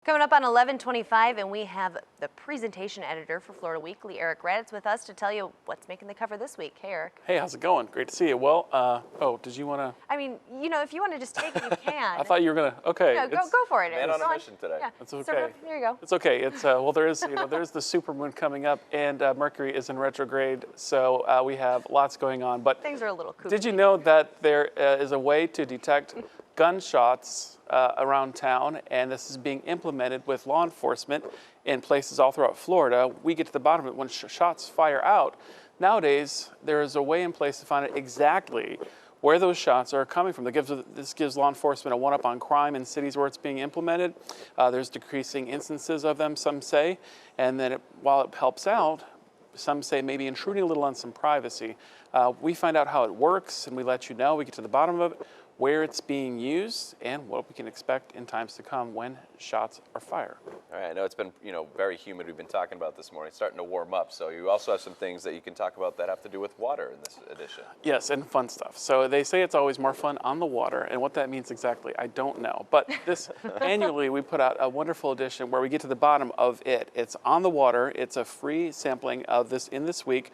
Coming up on 11:25, and we have the presentation editor for Florida Weekly, Eric Raditz, with us to tell you what's making the cover this week. Hey, Eric. Hey, how's it going? Great to see you. Well, did you want to? I mean, if you want to just take it, you can. I thought you were gonna. Okay. No, go for it. Man on a mission today. Yeah, That's okay. so, there you go. It's okay. It's well, there's there's the supermoon coming up, and Mercury is in retrograde, so we have lots going on. But Things are a little kooky. did you know that there is a way to detect gunshots around town, and this is being implemented with law enforcement in places all throughout Florida? We get to the bottom of it when shots fire out. Nowadays, there is a way in place to find out exactly where those shots are coming from. This gives law enforcement a one-up on crime in cities where it's being implemented. There's decreasing instances of them, some say, and then while it helps out, some say maybe intruding a little on some privacy. We find out how it works, and we let you know. We get to the bottom of it, where it's being used, and what we can expect in times to come when shots are fired. All right, I know it's been very humid. We've been talking about this morning. It's starting to warm up, so you also have some things that you can talk about that have to do with water in this edition. Yes, and fun stuff. So they say it's always more fun on the water, and what that means exactly, I don't know. But this annually we put out a wonderful edition where we get to the bottom of it. It's on the water. It's a free sampling of this in this week.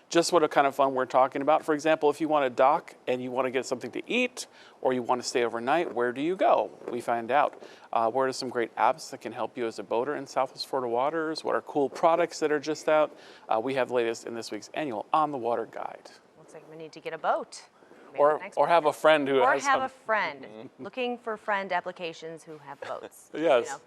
Just what kind of fun we're talking about. For example, if you want to dock and you want to get something to eat, or you want to stay overnight, where do you go? We find out. Where are some great apps that can help you as a boater in Southwest Florida waters? What are cool products that are just out? We have the latest in this week's annual On the Water Guide. Looks like we need to get a boat. Or have a friend who has a friend. Looking for friend applications who have boats. Yes.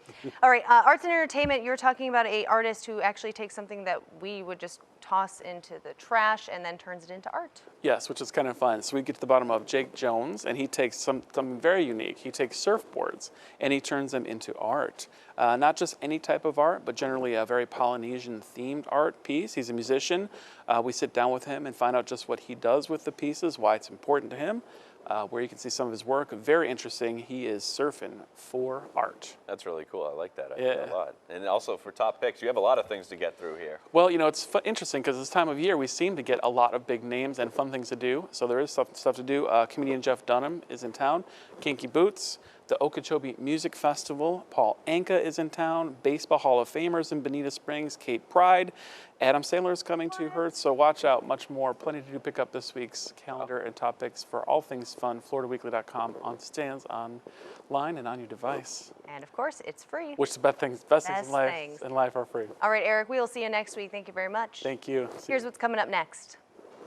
All right, arts and entertainment, you're talking about an artist who actually takes something that we would just toss into the trash and then turns it into art. Yes, which is kind of fun. So we get to the bottom of Jake Jones, and he takes something very unique. He takes surfboards and he turns them into art. Not just any type of art, but generally a very Polynesian-themed art piece. He's a musician. We sit down with him and find out just what he does with the pieces, why it's important to him, where you can see some of his work. Very interesting. He is surfing for art. That's really cool. I like that Yeah. a lot. And also for top picks, you have a lot of things to get through here. Well, it's interesting because this time of year we seem to get a lot of big names and fun things to do. So there is stuff to do. Comedian Jeff Dunham is in town. Kinky Boots. The Okeechobee Music Festival. Paul Anka is in town. Baseball Hall of Famers in Bonita Springs. Kate Pride. Adam Sandler is coming to Hertz, so watch out. Much more. Plenty to do. Pick up this week's calendar and topics for all things fun. FloridaWeekly.com on stands, online, and on your device. And of course, it's free. Which the best things in life are free. All right, Eric, we will see you next week. Thank you very much. Thank you. Here's what's coming up next.